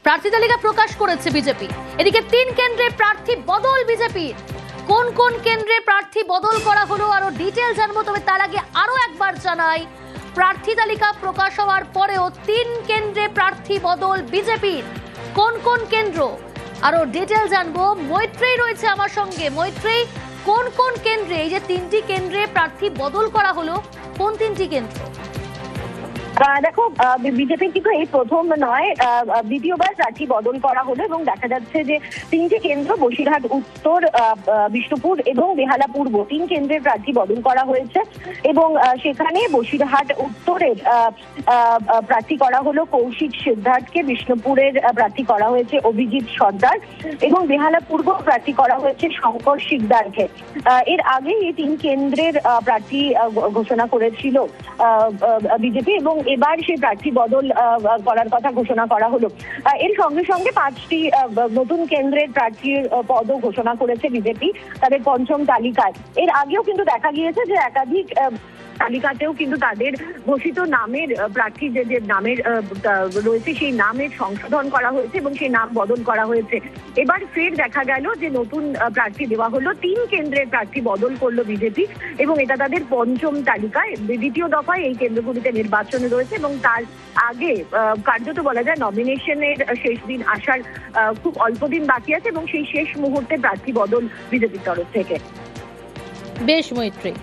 প্রার্থী তালিকা প্রকাশ করেছে বিজেপি। এদিকে 3 কেন্দ্রে প্রার্থী বদল বিজেপির। কোন কোন কেন্দ্রে প্রার্থী বদল করা হলো আরো ডিটেইল জানবো, তবে তার আগে আরো একবার জানাই, প্রার্থী তালিকা প্রকাশ হওয়ার পরেও 3 কেন্দ্রে প্রার্থী বদল বিজেপির। কোন কোন কেন্দ্র আরো ডিটেইল জানবো। মৈত্রেয়ী রয়েছে আমার সঙ্গে। মৈত্রেয়ী, কোন কোন কেন্দ্রে, এই যে 3টি কেন্দ্রে প্রার্থী বদল করা হলো, কোন 3টি কেন্দ্র? দেখো, বিজেপি কিন্তু এই প্রথম নয়, দ্বিতীয়বার প্রার্থী বদল করা হলো এবং দেখা যাচ্ছে যে 3টি কেন্দ্র, বসিরহাট উত্তর, বিষ্ণুপুর এবং বেহালা পূর্ব, 3 কেন্দ্রের প্রার্থী বদল করা হয়েছে এবং সেখানে বসিরহাট উত্তরের প্রার্থী করা হলো কৌশিক সিদ্ধার্থকে, বিষ্ণুপুরের প্রার্থী করা হয়েছে অভিজিৎ সর্দার এবং বেহালা পূর্ব প্রার্থী করা হয়েছে শঙ্কর শিকদারকে। এর আগে এই 3 কেন্দ্রের প্রার্থী ঘোষণা করেছিল বিজেপি এবং এবার সেই প্রার্থী বদল করার কথা ঘোষণা করা হলো। এর সঙ্গে সঙ্গে 5টি নতুন কেন্দ্রের প্রার্থীর পদও ঘোষণা করেছে বিজেপি তাদের পঞ্চম তালিকায়। এর আগেও কিন্তু দেখা গিয়েছে যে একাধিক তালিকাতেও কিন্তু তাদের ঘোষিত নামের প্রার্থী যে নামের রয়েছে সেই নামের সংশোধন করা হয়েছে এবং সেই নাম বদল করা হয়েছে। এবার ফের দেখা গেল যে নতুন প্রার্থী দেওয়া হলো, 3 কেন্দ্রের প্রার্থী বদল করলো বিজেপি এবং এটা তাদের পঞ্চম তালিকায়। দ্বিতীয় দফায় এই কেন্দ্রগুলিতে নির্বাচন রয়েছে এবং তার আগে কার্যত বলা যায় নমিনেশনের শেষ দিন আসার খুব অল্প দিন বাকি আছে এবং সেই শেষ মুহূর্তে প্রার্থী বদল বিজেপির তরফ থেকে। বেশ মৈত্রেয়ী।